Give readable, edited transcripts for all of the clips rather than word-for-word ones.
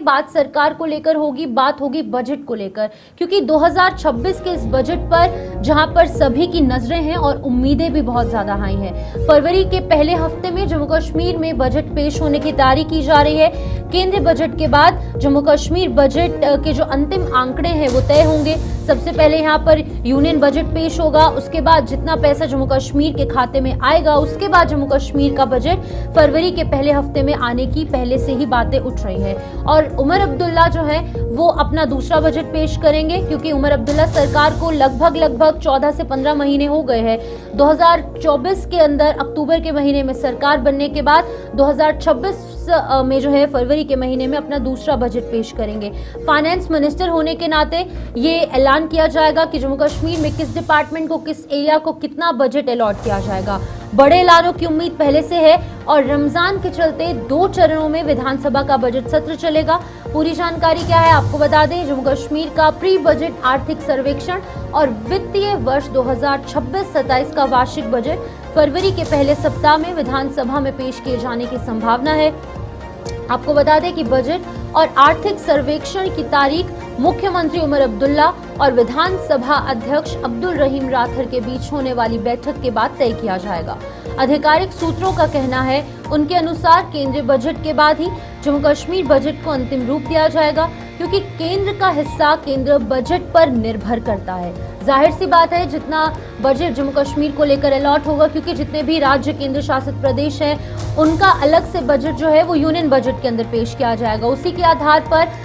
बात सरकार को लेकर होगी, बात होगी बजट को लेकर, क्योंकि 2026 के इस बजट पर जहां पर सभी की नजरें हैं और उम्मीदें भी बहुत ज्यादा हाई हैं। फरवरी के पहले हफ्ते में जम्मू कश्मीर में बजट पेश होने की तैयारी की जा रही है। केंद्रीय बजट के बाद जम्मू कश्मीर बजट के जो अंतिम आंकड़े हैं वो तय होंगे। सबसे पहले यहाँ पर यूनियन बजट पेश होगा, उसके बाद जितना पैसा जम्मू कश्मीर के खाते में आएगा, उसके बाद जम्मू कश्मीर का बजट फरवरी के पहले हफ्ते में आने की पहले से ही बातें उठ रही है। और उमर अब्दुल्ला जो है वो अपना दूसरा बजट पेश करेंगे, क्योंकि उमर अब्दुल्ला सरकार को लगभग 14 से 15 महीने हो गए हैं। 2024 के अंदर अक्टूबर के महीने में सरकार बनने के बाद 2026 में जो है फरवरी के महीने में अपना दूसरा बजट पेश करेंगे। फाइनेंस मिनिस्टर होने के नाते ये ऐलान किया जाएगा कि जम्मू कश्मीर में किस डिपार्टमेंट को, किस एरिया को कितना बजट अलॉट किया जाएगा। बड़े ऐलानों की उम्मीद पहले से है और रमजान के चलते 2 चरणों में विधानसभा का बजट सत्र चलेगा। पूरी जानकारी क्या है आपको बता दें। जम्मू कश्मीर का प्री बजट आर्थिक सर्वेक्षण और वित्तीय वर्ष 2026-27 का वार्षिक बजट फरवरी के पहले सप्ताह में विधानसभा में पेश किए जाने की संभावना है। आपको बता दें कि बजट और आर्थिक सर्वेक्षण की तारीख मुख्यमंत्री उमर अब्दुल्ला और विधानसभा अध्यक्ष अब्दुल रहीम राठौर के बीच होने वाली बैठक के बाद तय किया जाएगा। आधिकारिक सूत्रों का कहना है, उनके अनुसार केंद्रीय बजट के बाद ही जम्मू कश्मीर बजट को अंतिम रूप दिया जाएगा, क्योंकि केंद्र का हिस्सा केंद्र बजट पर निर्भर करता है। जाहिर सी बात है, जितना बजट जम्मू कश्मीर को लेकर अलॉट होगा, क्योंकि जितने भी राज्य केंद्र शासित प्रदेश हैं उनका अलग से बजट जो है वो यूनियन बजट के अंदर पेश किया जाएगा। उसी के आधार पर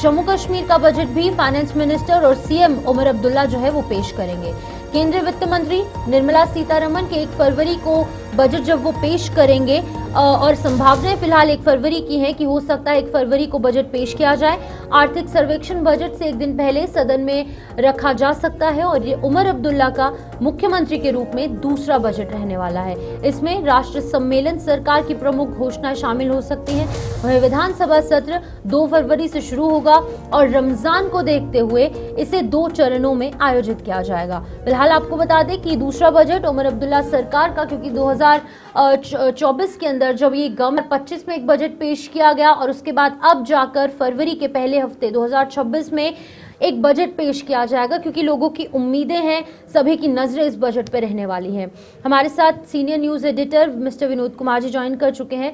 जम्मू कश्मीर का बजट भी फाइनेंस मिनिस्टर और सीएम उमर अब्दुल्ला जो है वो पेश करेंगे। केंद्रीय वित्त मंत्री निर्मला सीतारमण के 1 फरवरी को बजट जब वो पेश करेंगे और संभावनाएं फिलहाल 1 फरवरी की हैं कि हो सकता है 1 फरवरी को बजट पेश किया जाए। आर्थिक सर्वेक्षण बजट से 1 दिन पहले सदन में रखा जा सकता है और ये उमर अब्दुल्ला का मुख्यमंत्री के रूप में दूसरा बजट रहने वाला है। इसमें राष्ट्र सम्मेलन, सरकार की प्रमुख घोषणाएं शामिल हो सकती हैं। वह विधानसभा सत्र 2 फरवरी से शुरू होगा और रमजान को देखते हुए इसे 2 चरणों में आयोजित किया जाएगा। फिलहाल आपको बता दें कि दूसरा बजट उमर अब्दुल्ला सरकार का, क्योंकि 2024 के अंदर जब ये गवर्नमेंट 25 में एक बजट पेश किया गया और उसके बाद अब जाकर फरवरी के पहले हफ्ते 2026 में एक बजट पेश किया जाएगा, क्योंकि लोगों की उम्मीदें हैं, सभी की नजरें इस बजट पर रहने वाली हैं। हमारे साथ senior news editor mister Vinod Kumar ji join कर चुके हैं।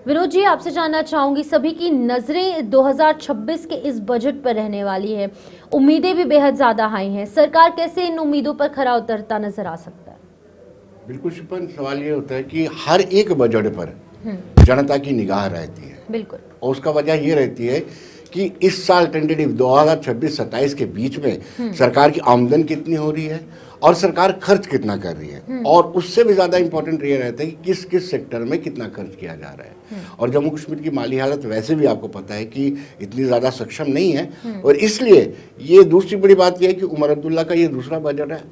विनोद जी, आपसे जानना चाहूंगी, सभी की नजरें 2026 के इस बजट पर रहने वाली है, उम्मीदें भी बेहद ज्यादा हाई हैं। सरकार कैसे इन उम्मीदों पर खरा उतरता नजर आ सकता है? बिल्कुल शिपन, सवाल ये होता है कि हर एक बजट पर जनता की निगाह रहती है। बिल्कुल। और उसका वजह ये रहती है कि इस साल टेंटेटिव 2026-27 के बीच में सरकार की आमदन कितनी हो रही है और सरकार खर्च कितना कर रही है, और उससे भी ज़्यादा इंपॉर्टेंट ये रहता है कि किस किस सेक्टर में कितना खर्च किया जा रहा है। और जम्मू कश्मीर की माली हालत वैसे भी आपको पता है कि इतनी ज़्यादा सक्षम नहीं है, और इसलिए ये दूसरी बड़ी बात यह है कि उमर अब्दुल्ला का ये दूसरा बजट है।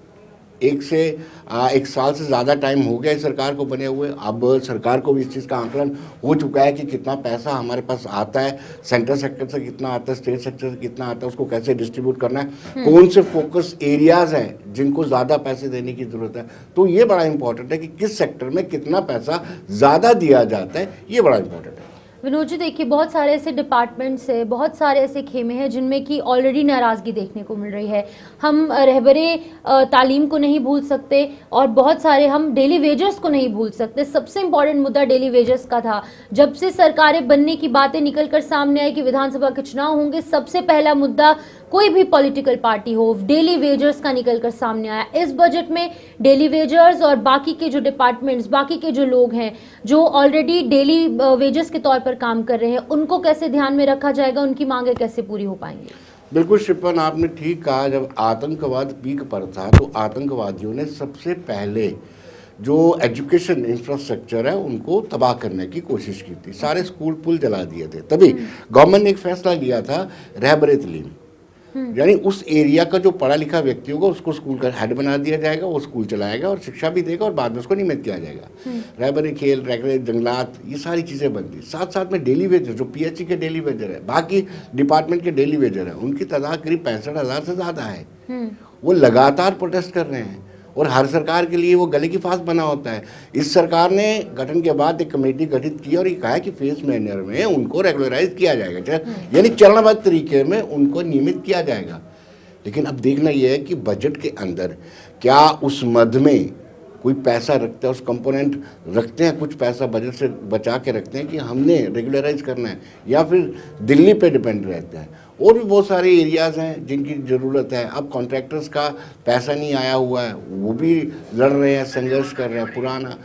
एक साल से ज़्यादा टाइम हो गया है सरकार को बने हुए। अब सरकार को भी इस चीज़ का आकलन हो चुका है कि कितना पैसा हमारे पास आता है, सेंट्रल सेक्टर से कितना आता है, स्टेट सेक्टर से कितना आता है, उसको कैसे डिस्ट्रीब्यूट करना है, कौन से फोकस एरियाज़ हैं जिनको ज़्यादा पैसे देने की ज़रूरत है। तो ये बड़ा इंपॉर्टेंट है कि किस सेक्टर में कितना पैसा ज़्यादा दिया जाता है, ये बड़ा इंपॉर्टेंट है। विनोद जी, देखिए, बहुत सारे ऐसे डिपार्टमेंट्स है, बहुत सारे ऐसे खेमे हैं जिनमें कि ऑलरेडी नाराज़गी देखने को मिल रही है। हम रहबरे तालीम को नहीं भूल सकते और बहुत सारे हम डेली वेजर्स को नहीं भूल सकते। सबसे इम्पॉर्टेंट मुद्दा डेली वेजर्स का था। जब से सरकारें बनने की बातें निकल कर सामने आई कि विधानसभा के चुनाव होंगे, सबसे पहला मुद्दा कोई भी पॉलिटिकल पार्टी हो, डेली वेजर्स का निकल कर सामने आया। इस बजट में डेली वेजर्स और बाकी के जो डिपार्टमेंट्स, बाकी के जो लोग हैं जो ऑलरेडी डेली वेजर्स के तौर पर काम कर रहे हैं, उनको कैसे ध्यान में रखा जाएगा, उनकी मांगे कैसे पूरी हो पाएंगी? बिल्कुल शिपन, आपने ठीक कहा। जब आतंकवाद पीक पर था तो आतंकवादियों ने सबसे पहले जो एजुकेशन इंफ्रास्ट्रक्चर है उनको तबाह करने की कोशिश की थी। सारे स्कूल पुल जला दिए थे। तभी गवर्नमेंट ने एक फैसला लिया था, रहबरे तालीम, यानी उस एरिया का जो पढ़ा लिखा व्यक्ति होगा उसको स्कूल का हेड बना दिया जाएगा, वो स्कूल चलाएगा और शिक्षा भी देगा और बाद में उसको नियमित किया जाएगा। रहबरे, खेल, रैकरे, जंगलात, ये सारी चीज़ें बनती। साथ साथ में डेली वेजर, जो पीएचई के डेली वेजर है, बाकी डिपार्टमेंट के डेली वेजर है, उनकी तादाद करीब 65,000 से ज़्यादा है। वो लगातार प्रोटेस्ट कर रहे हैं और हर सरकार के लिए वो गले की फांस बना होता है। इस सरकार ने गठन के बाद एक कमेटी गठित की और ये कहा है कि फेज मैनर में उनको रेगुलराइज किया जाएगा, यानी चरणबद्ध तरीके में उनको नियमित किया जाएगा। लेकिन अब देखना यह है कि बजट के अंदर क्या उस मद में कोई पैसा रखता है, उस कंपोनेंट रखते हैं, कुछ पैसा बजट से बचा के रखते हैं कि हमने रेगुलराइज करना है, या फिर दिल्ली पे डिपेंड रहता है। और भी बहुत सारे एरियाज़ हैं जिनकी ज़रूरत है। अब कॉन्ट्रैक्टर्स का पैसा नहीं आया हुआ है, वो भी लड़ रहे हैं, संघर्ष कर रहे हैं पुराना।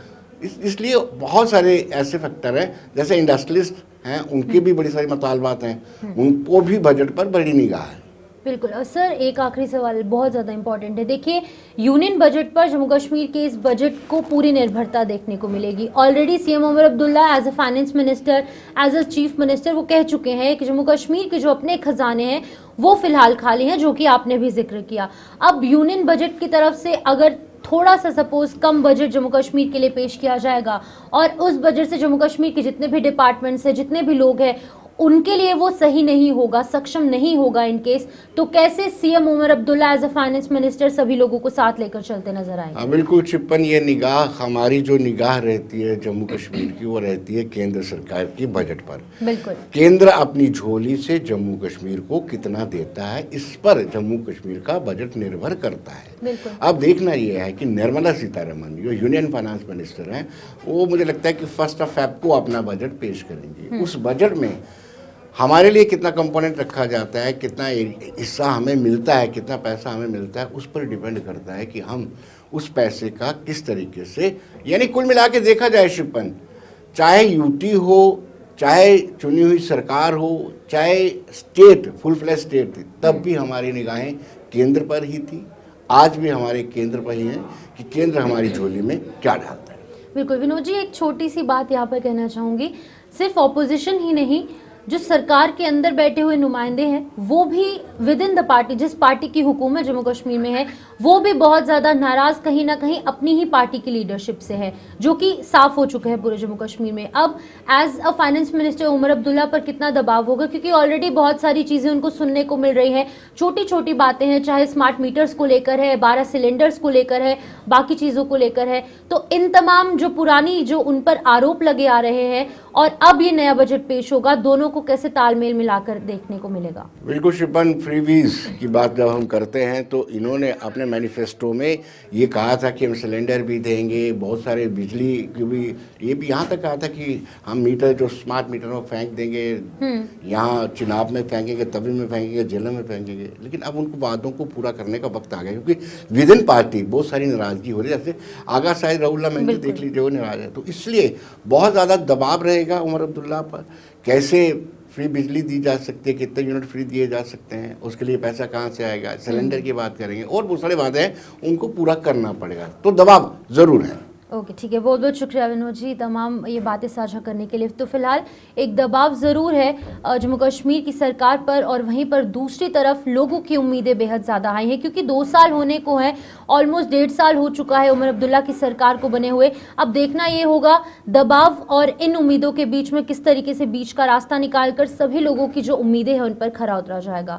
इसलिए बहुत सारे ऐसे फैक्टर हैं, जैसे इंडस्ट्रियलिस्ट हैं, उनकी भी बड़ी सारी मुतालबात हैं, उनको भी बजट पर बड़ी निगाह है। बिल्कुल। और सर एक आखिरी सवाल बहुत ज़्यादा इंपॉर्टेंट है। देखिए, यूनियन बजट पर जम्मू कश्मीर के इस बजट को पूरी निर्भरता देखने को मिलेगी। Already CM Umar Abdullah as a finance minister, as a chief minister, वो कह चुके हैं कि जम्मू कश्मीर के जो अपने खजाने हैं वो फिलहाल खाली हैं, जो कि आपने भी जिक्र किया। अब यूनियन बजट की तरफ से अगर थोड़ा सा सपोज कम बजट जम्मू कश्मीर के लिए पेश किया जाएगा और उस बजट से जम्मू कश्मीर के जितने भी डिपार्टमेंट्स हैं, जितने भी लोग हैं, उनके लिए वो सही नहीं होगा, सक्षम नहीं होगा इन केस, तो कैसे CM Umar Abdullah as a finance minister सभी लोगों को साथ लेकर चलते नजर आएंगे? बिल्कुल चिपन, ये निगाह, हमारी जो निगाह रहती है जम्मू कश्मीर की, वो रहती है केंद्र सरकार की बजट पर। बिल्कुल। केंद्र अपनी झोली से जम्मू कश्मीर को कितना देता है, इस पर जम्मू कश्मीर का बजट निर्भर करता है। बिल्कुल। अब देखना यह है कि निर्मला सीतारमन जो यूनियन फाइनेंस मिनिस्टर हैं, वो मुझे लगता है कि 1 फ़रवरी को अपना बजट पेश करेंगे। उस बजट में हमारे लिए कितना कंपोनेंट रखा जाता है, कितना हिस्सा हमें मिलता है, कितना पैसा हमें मिलता है, उस पर डिपेंड करता है कि हम उस पैसे का किस तरीके से, यानी कुल मिला के देखा जाए शिवपन, चाहे यूटी हो, चाहे चुनी हुई सरकार हो, चाहे स्टेट फुल फ्लैश स्टेट थी, तब भी हमारी निगाहें केंद्र पर ही थी। आज भी हमारे केंद्र पर ही हैं कि केंद्र हमारी झोली में क्या डालता है। बिल्कुल। विनोद जी, एक छोटी सी बात यहाँ पर कहना चाहूँगी, सिर्फ ऑपोजिशन ही नहीं, जो सरकार के अंदर बैठे हुए नुमाइंदे हैं वो भी विद इन द पार्टी, जिस पार्टी की हुकूमत जम्मू कश्मीर में है, वो भी बहुत ज़्यादा नाराज़ कहीं ना कहीं अपनी ही पार्टी की लीडरशिप से है, जो कि साफ हो चुका है पूरे जम्मू कश्मीर में। अब as a finance minister Umar Abdullah पर कितना दबाव होगा, क्योंकि ऑलरेडी बहुत सारी चीज़ें उनको सुनने को मिल रही हैं, छोटी छोटी बातें हैं, चाहे स्मार्ट मीटर्स को लेकर है, 12 सिलेंडर्स को लेकर है, बाकी चीज़ों को लेकर है। तो इन तमाम जो पुरानी जो उन पर आरोप लगे आ रहे हैं और अब ये नया बजट पेश होगा, दोनों को कैसे तालमेल मिलाकर देखने को मिलेगा? बिल्कुल शिपन, फ्रीवीज की बात जब हम करते हैं तो इन्होंने अपने मैनिफेस्टो में ये कहा था कि हम सिलेंडर भी देंगे, बहुत सारे बिजली की भी, ये भी यहाँ तक कहा था कि हम मीटर जो स्मार्ट मीटर में फेंक देंगे, यहाँ चिनाब में फेंकेंगे, तवी में फेंकेंगे, जेलम में फेंकेंगे। लेकिन अब उनको वादों को पूरा करने का वक्त आ गया, क्योंकि विद इन पार्टी बहुत सारी नाराजगी हो रही है। जैसे आगा शायद रउल्ला मेहंदी देख लीजिए, वो नाराज है, तो इसलिए बहुत ज़्यादा दबाव रहेगा उमर अब्दुल्ला पर। कैसे फ्री बिजली दी जा सकती है, कितने यूनिट फ्री दिए जा सकते हैं, उसके लिए पैसा कहाँ से आएगा, सिलेंडर की बात करेंगे, और बहुत सारे वादे हैं, उनको पूरा करना पड़ेगा, तो दबाव ज़रूर है। ओके, ठीक है। बहुत बहुत शुक्रिया विनोद जी तमाम ये बातें साझा करने के लिए। तो फिलहाल एक दबाव ज़रूर है जम्मू कश्मीर की सरकार पर, और वहीं पर दूसरी तरफ लोगों की उम्मीदें बेहद ज़्यादा हाई हैं, क्योंकि 2 साल होने को हैं, ऑलमोस्ट 1.5 साल हो चुका है उमर अब्दुल्ला की सरकार को बने हुए। अब देखना ये होगा दबाव और इन उम्मीदों के बीच में किस तरीके से बीच का रास्ता निकाल कर सभी लोगों की जो उम्मीदें हैं उन पर खरा उतरा जाएगा।